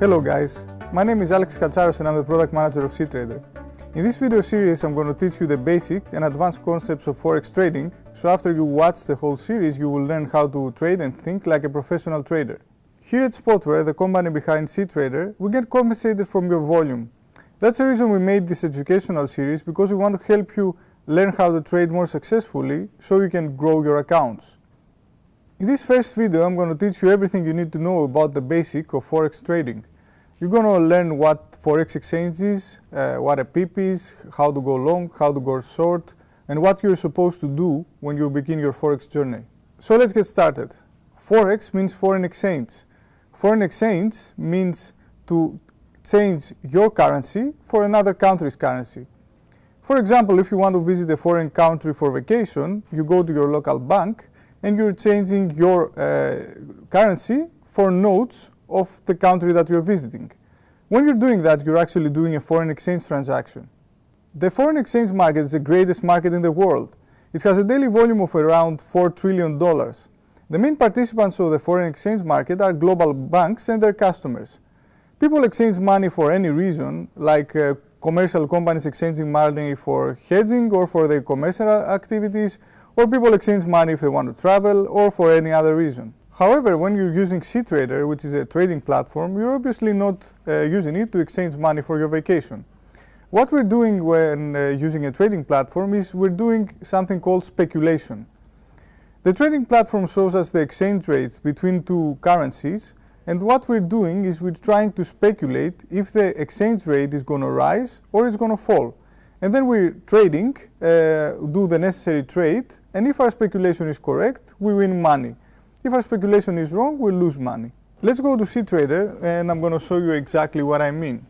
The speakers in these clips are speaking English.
Hello guys, my name is Alex Katsaros and I'm the product manager of CTrader. In this video series I'm going to teach you the basic and advanced concepts of Forex trading, so after you watch the whole series you will learn how to trade and think like a professional trader. Here at Spotware, the company behind CTrader, we get compensated from your volume. That's the reason we made this educational series, because we want to help you learn how to trade more successfully so you can grow your accounts. In this first video I'm going to teach you everything you need to know about the basic of Forex trading. You're going to learn what Forex exchange is, what a pip is, how to go long, how to go short, and what you're supposed to do when you begin your Forex journey. So let's get started. Forex means foreign exchange. Foreign exchange means to change your currency for another country's currency. For example, if you want to visit a foreign country for vacation, you go to your local bank and you're changing your currency for notes of the country that you're visiting. When you're doing that, you're actually doing a foreign exchange transaction. The foreign exchange market is the greatest market in the world. It has a daily volume of around $4 trillion. The main participants of the foreign exchange market are global banks and their customers. People exchange money for any reason, like commercial companies exchanging money for hedging or for their commercial activities, or people exchange money if they want to travel or for any other reason. However, when you're using CTrader, which is a trading platform, you're obviously not using it to exchange money for your vacation. What we're doing when using a trading platform is we're doing something called speculation. The trading platform shows us the exchange rates between two currencies, and what we're doing is we're trying to speculate if the exchange rate is going to rise or it's going to fall. And then we're trading, do the necessary trade, and if our speculation is correct, we win money. If our speculation is wrong, we lose money. Let's go to CTrader and I'm going to show you exactly what I mean.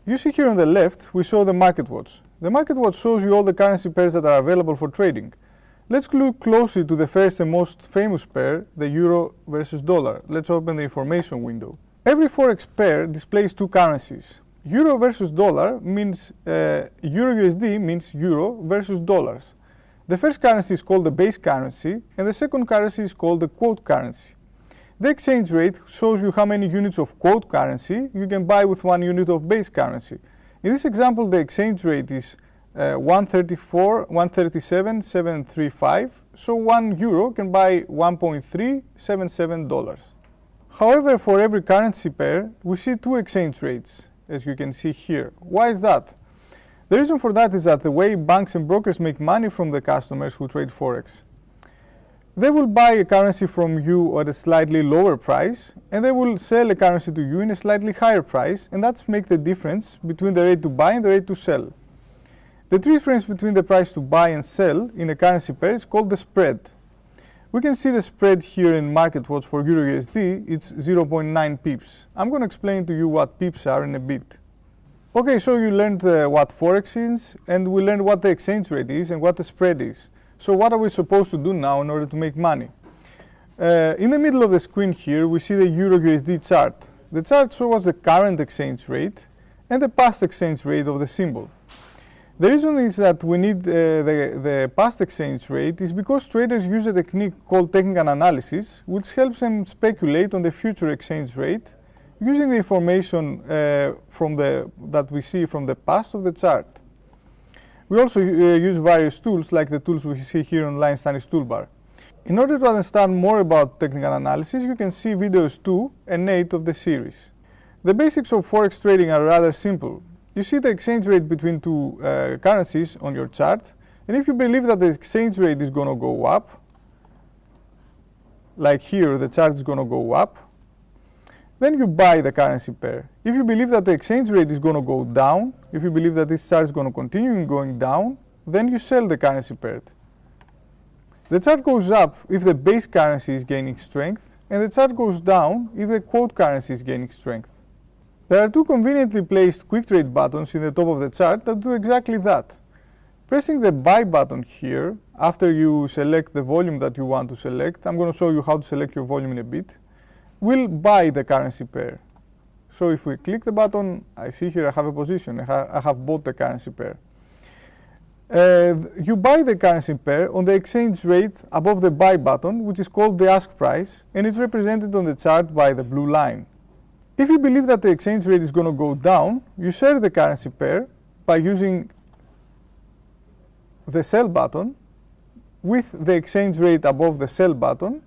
You see here on the left, we show the market watch. The market watch shows you all the currency pairs that are available for trading. Let's look closely to the first and most famous pair, the euro versus dollar. Let's open the information window. Every Forex pair displays two currencies. Euro versus dollar means, Euro USD means euro versus dollars. The first currency is called the base currency, and the second currency is called the quote currency. The exchange rate shows you how many units of quote currency you can buy with 1 unit of base currency. In this example, the exchange rate is 137.735, so 1 euro can buy $1.377. However, for every currency pair, we see two exchange rates, as you can see here. Why is that? The reason for that is that the way banks and brokers make money from the customers who trade Forex. They will buy a currency from you at a slightly lower price, and they will sell a currency to you in a slightly higher price, and that's make the difference between the rate to buy and the rate to sell. The difference between the price to buy and sell in a currency pair is called the spread. We can see the spread here in Market Watch for Euro USD, it's 0.9 pips. I'm going to explain to you what pips are in a bit. Okay, so you learned what Forex is, and we learned what the exchange rate is and what the spread is. So what are we supposed to do now in order to make money? In the middle of the screen here, we see the Euro USD chart. The chart shows us the current exchange rate and the past exchange rate of the symbol. The reason is that we need the past exchange rate is because traders use a technique called technical analysis, which helps them speculate on the future exchange rate using the information that we see from the past of the chart. We also use various tools like the tools we see here on Line-Stannis toolbar. In order to understand more about technical analysis, you can see videos 2 and 8 of the series. The basics of Forex trading are rather simple. You see the exchange rate between two currencies on your chart, and if you believe that the exchange rate is going to go up, like here the chart is going to go up, then you buy the currency pair. If you believe that the exchange rate is going to go down, if you believe that this chart is going to continue going down, then you sell the currency pair. The chart goes up if the base currency is gaining strength, and the chart goes down if the quote currency is gaining strength. There are two conveniently placed quick trade buttons in the top of the chart that do exactly that. Pressing the buy button here, after you select the volume that you want to select, I'm going to show you how to select your volume in a bit, will buy the currency pair. So if we click the button, I see here I have a position, I have bought the currency pair. You buy the currency pair on the exchange rate above the buy button, which is called the ask price, and it's represented on the chart by the blue line. If you believe that the exchange rate is going to go down, you share the currency pair by using the sell button with the exchange rate above the sell button,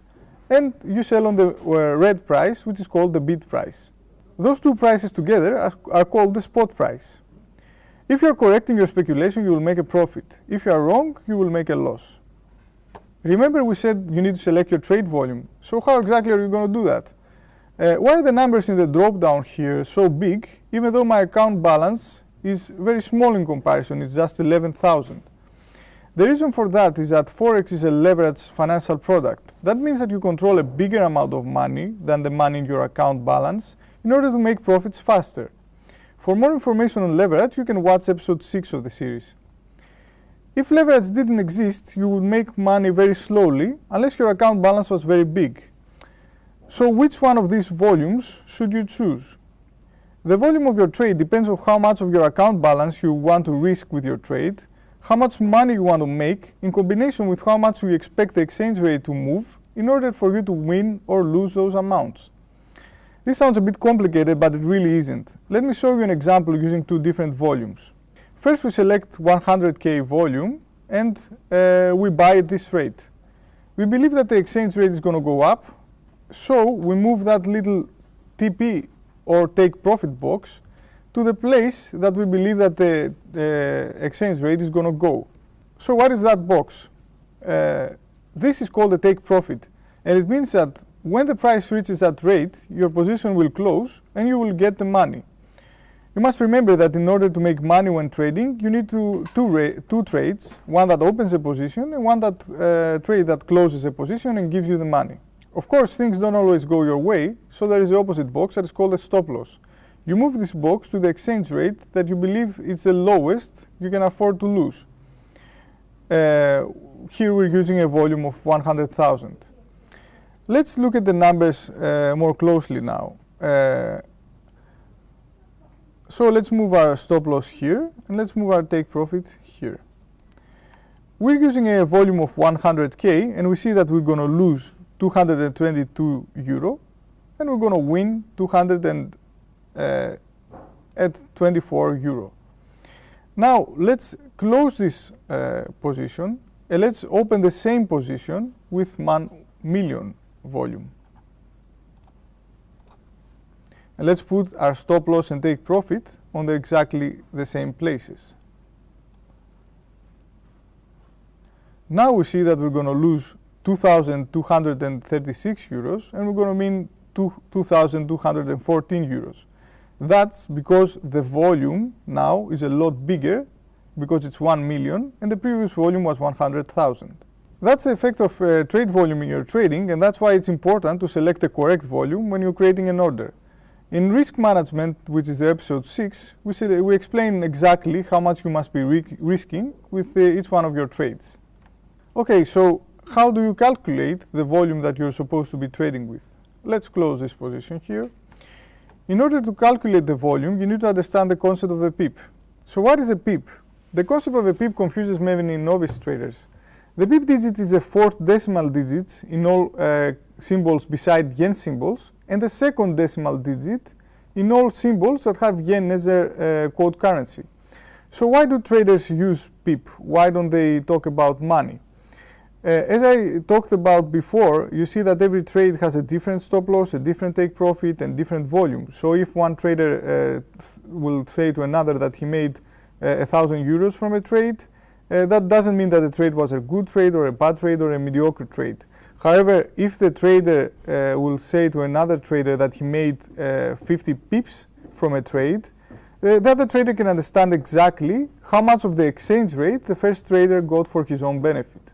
and you sell on the red price, which is called the bid price. Those two prices together are called the spot price. If you are correct in your speculation, you will make a profit. If you are wrong, you will make a loss. Remember, we said you need to select your trade volume. So how exactly are you going to do that? Why are the numbers in the drop down here so big, even though my account balance is very small in comparison? It's just 11,000. The reason for that is that Forex is a leveraged financial product. That means that you control a bigger amount of money than the money in your account balance in order to make profits faster. For more information on leverage, you can watch episode 6 of the series. If leverage didn't exist, you would make money very slowly unless your account balance was very big. So which one of these volumes should you choose? The volume of your trade depends on how much of your account balance you want to risk with your trade, how much money you want to make, in combination with how much you expect the exchange rate to move in order for you to win or lose those amounts. This sounds a bit complicated, but it really isn't. Let me show you an example using two different volumes. First, we select 100k volume and we buy at this rate. We believe that the exchange rate is going to go up, so we move that little TP or take profit box to the place that we believe that the exchange rate is going to go. So what is that box? This is called a take profit, and it means that when the price reaches that rate, your position will close and you will get the money. You must remember that in order to make money when trading, you need two trades, one that opens a position and one that trade that closes a position and gives you the money. Of course, things don't always go your way, so there is the opposite box that is called a stop loss. You move this box to the exchange rate that you believe is the lowest you can afford to lose. Here we're using a volume of 100,000. Let's look at the numbers more closely now. So let's move our stop loss here, and let's move our take profit here. We're using a volume of 100k, and we see that we're going to lose 222 euro, and we're going to win 224 euro. Now let's close this position, and let's open the same position with 1 million volume. And let's put our stop loss and take profit on exactly the same places. Now we see that we're going to lose 2,236 euros and we're going to win 2,214 euros. That's because the volume now is a lot bigger because it's 1 million and the previous volume was 100,000. That's the effect of trade volume in your trading, and that's why it's important to select the correct volume when you're creating an order. In risk management, which is the episode 6, we explain exactly how much you must be risking with each one of your trades. Okay, so how do you calculate the volume that you're supposed to be trading with? Let's close this position here. In order to calculate the volume, you need to understand the concept of a pip. So what is a pip? The concept of a pip confuses many novice traders. The pip digit is the fourth decimal digit in all symbols beside yen symbols, and the second decimal digit in all symbols that have yen as their quote currency. So why do traders use pip? Why don't they talk about money? As I talked about before, you see that every trade has a different stop loss, a different take profit, and different volume. So if one trader will say to another that he made 1,000 euros from a trade, that doesn't mean that the trade was a good trade or a bad trade or a mediocre trade. However, if the trader will say to another trader that he made 50 pips from a trade, the other trader can understand exactly how much of the exchange rate the first trader got for his own benefit.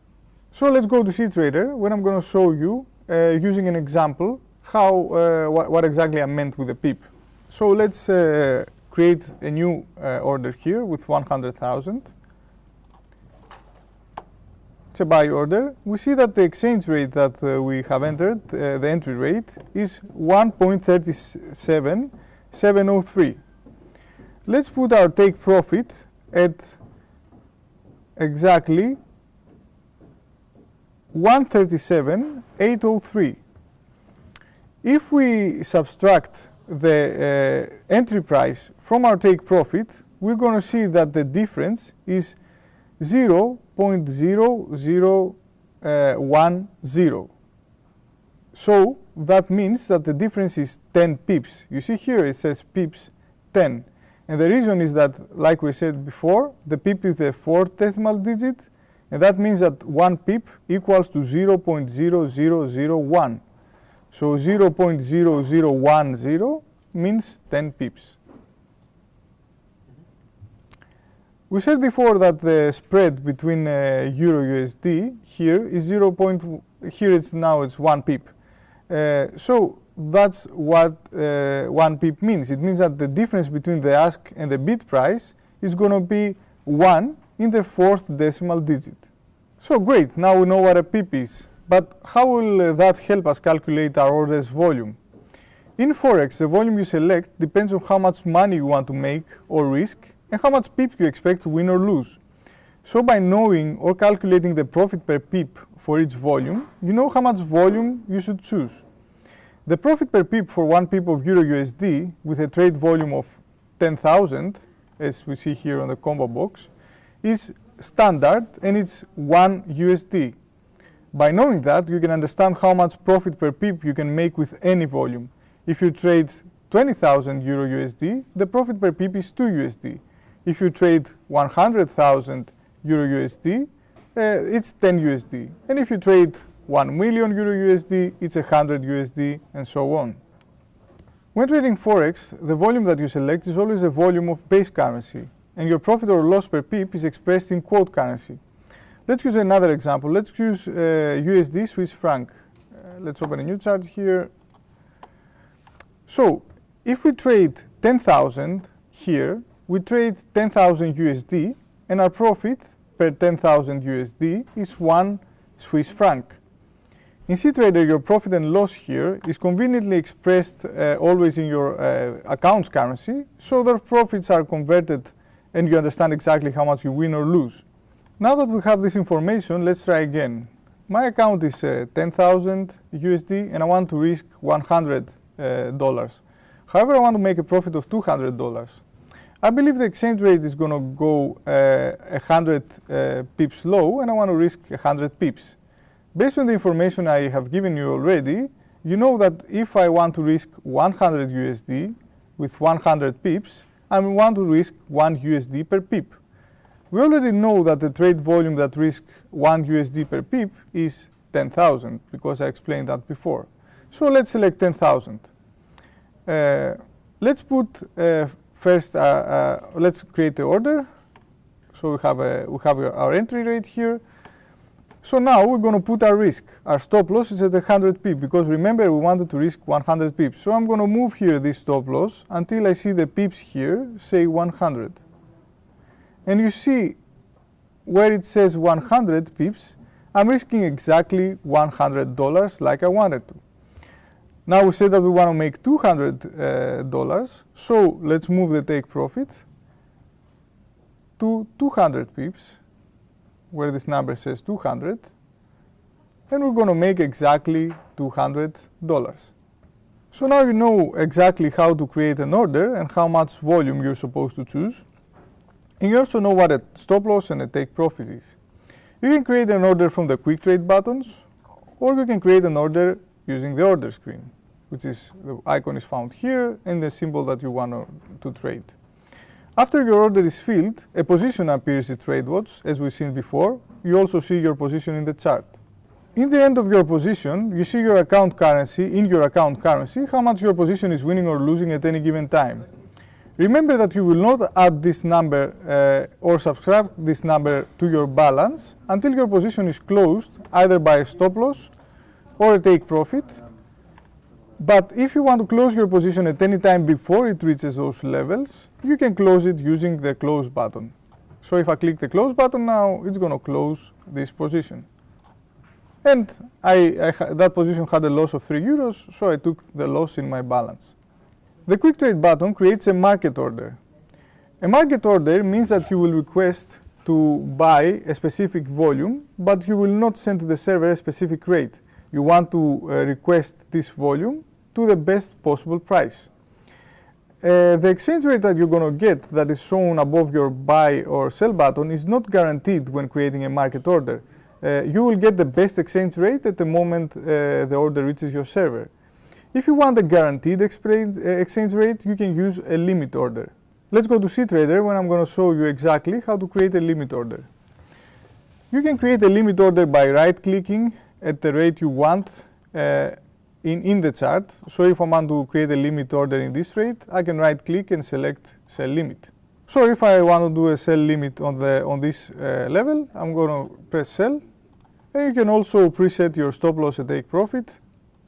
So let's go to CTrader, where I'm going to show you using an example how what exactly I meant with a pip. So let's create a new order here with 100,000. It's a buy order. We see that the exchange rate that we have entered, the entry rate, is 1.37703. Let's put our take profit at exactly 137,803. If we subtract the entry price from our take profit, we're going to see that the difference is 0.0010. So that means that the difference is 10 pips. You see here it says pips 10. And the reason is that, like we said before, the pip is the fourth decimal digit, and that means that 1 pip equals to 0.0001. So 0.0010 means 10 pips. We said before that the spread between Euro USD here is here it's 1 pip. So that's what 1 pip means. It means that the difference between the ask and the bid price is going to be 1 in the fourth decimal digit. So great, now we know what a pip is. But how will that help us calculate our order's volume? In Forex, the volume you select depends on how much money you want to make or risk and how much pip you expect to win or lose. So by knowing or calculating the profit per pip for each volume, you know how much volume you should choose. The profit per pip for 1 pip of Euro USD with a trade volume of 10,000, as we see here on the combo box, is standard and it's 1 USD. By knowing that, you can understand how much profit per pip you can make with any volume. If you trade 20,000 Euro USD, the profit per pip is 2 USD. If you trade 100,000 Euro USD, it's 10 USD. And if you trade 1 million Euro USD, it's 100 USD, and so on. When trading Forex, the volume that you select is always a volume of base currency, and your profit or loss per pip is expressed in quote currency. Let's use another example. Let's use USD Swiss franc. Let's open a new chart here. So, if we trade 10,000 here, we trade 10,000 USD, and our profit per 10,000 USD is 1 Swiss franc. In CTrader, your profit and loss here is conveniently expressed always in your account's currency, so the profits are converted and you understand exactly how much you win or lose. Now that we have this information, let's try again. My account is 10,000 USD and I want to risk $100. However, I want to make a profit of $200. I believe the exchange rate is going to go 100 pips low and I want to risk 100 pips. Based on the information I have given you already, you know that if I want to risk 100 USD with 100 pips, I want to risk 1 USD per pip. We already know that the trade volume that risks 1 USD per pip is 10,000 because I explained that before. So let's select 10,000. Let's put first, let's create the order. So we have our entry rate here. So now we're going to put our risk. Our stop loss is at 100 pips because remember we wanted to risk 100 pips. So I'm going to move here this stop loss until I see the pips here say 100. And you see where it says 100 pips, I'm risking exactly $100 like I wanted to. Now we said that we want to make $200, so let's move the take profit to 200 pips, where this number says 200, and we're going to make exactly $200. So now you know exactly how to create an order and how much volume you're supposed to choose. And you also know what a stop loss and a take profit is. You can create an order from the quick trade buttons, or you can create an order using the order screen, which is the icon is found here and the symbol that you want to trade. After your order is filled, a position appears in TradeWatch, as we've seen before. You also see your position in the chart. In the end of your position, you see your account currency, how much your position is winning or losing at any given time. Remember that you will not add this number or subtract this number to your balance until your position is closed, either by a stop loss or a take profit. But if you want to close your position at any time before it reaches those levels, you can close it using the close button. So if I click the close button now, it's going to close this position. And that position had a loss of €3, so I took the loss in my balance. The quick trade button creates a market order. A market order means that you will request to buy a specific volume, but you will not send to the server a specific rate. You want to request this volume to the best possible price. The exchange rate that you're going to get that is shown above your buy or sell button is not guaranteed when creating a market order. You will get the best exchange rate at the moment the order reaches your server. If you want a guaranteed exchange rate, you can use a limit order. Let's go to CTrader when I'm going to show you exactly how to create a limit order. You can create a limit order by right-clicking at the rate you want in the chart. So if I want to create a limit order in this rate, I can right-click and select Sell Limit. So if I want to do a sell limit on this level, I'm going to press Sell. And you can also preset your stop loss and take profit,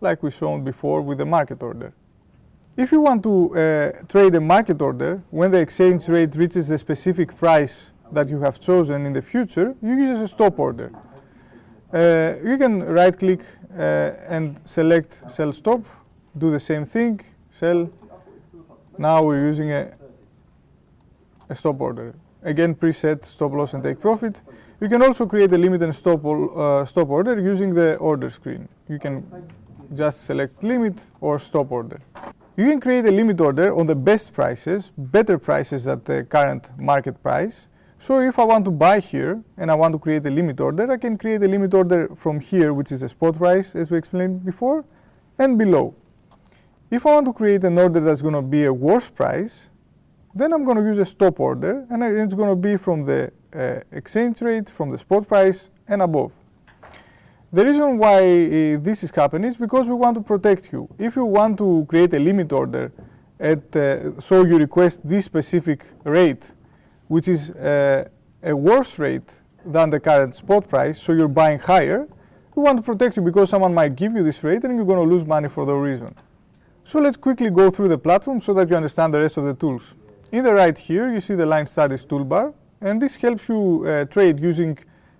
like we shown before with the market order. If you want to trade a market order, when the exchange rate reaches the specific price that you have chosen in the future, you use a stop order. You can right click and select Sell Stop, do the same thing, sell. Now we're using a stop order. Again, preset stop loss and take profit. You can also create a limit and stop order using the order screen. You can just select limit or stop order. You can create a limit order on the best prices, better prices at the current market price. So if I want to buy here and I want to create a limit order, I can create a limit order from here, which is a spot price, as we explained before, and below. If I want to create an order that's going to be a worse price, then I'm going to use a stop order, and it's going to be from the exchange rate, from the spot price, and above. The reason why this is happening is because we want to protect you. If you want to create a limit order so you request this specific rate, which is a worse rate than the current spot price, so you're buying higher, we want to protect you because someone might give you this rate and you're going to lose money for the reason. So let's quickly go through the platform so that you understand the rest of the tools. In the right here, you see the line studies toolbar, and this helps you trade using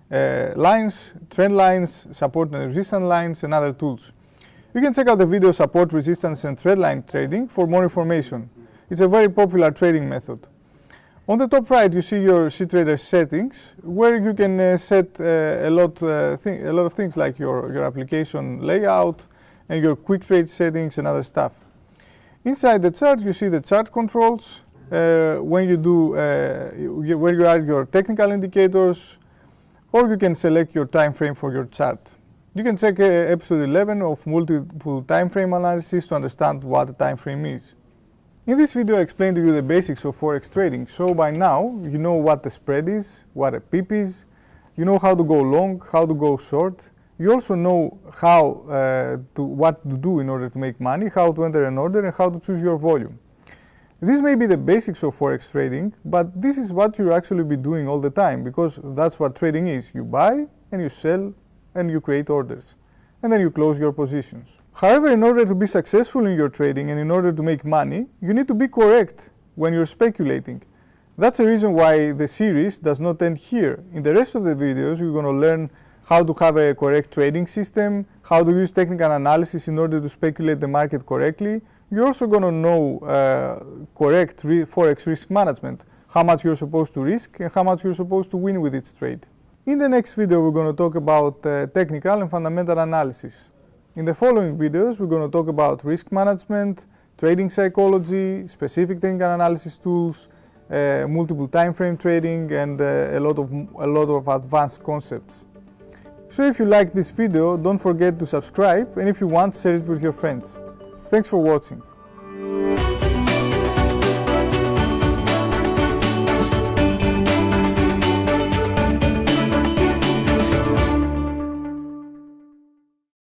lines, trend lines, support and resistance lines, and other tools. You can check out the video Support, Resistance and Trend Line Trading for more information. It's a very popular trading method. On the top right, you see your CTrader settings, where you can set a lot of things like your application layout and your quick trade settings and other stuff. Inside the chart, you see the chart controls, when you do where you add your technical indicators, or you can select your time frame for your chart. You can check episode 11 of multiple time frame analysis to understand what a time frame is. In this video, I explained to you the basics of Forex trading, so by now you know what the spread is, what a pip is, you know how to go long, how to go short. You also know what to do in order to make money, how to enter an order, and how to choose your volume. This may be the basics of Forex trading, but this is what you'll actually be doing all the time, because that's what trading is. You buy and you sell and you create orders, and then you close your positions. However, in order to be successful in your trading and in order to make money, you need to be correct when you're speculating. That's the reason why the series does not end here. In the rest of the videos, you're going to learn how to have a correct trading system, how to use technical analysis in order to speculate the market correctly. You're also going to know correct Forex risk management, how much you're supposed to risk and how much you're supposed to win with each trade. In the next video, we're going to talk about technical and fundamental analysis. In the following videos, we're going to talk about risk management, trading psychology, specific technical analysis tools, multiple time frame trading, and a lot of advanced concepts. So if you like this video, don't forget to subscribe, and if you want, share it with your friends. Thanks for watching.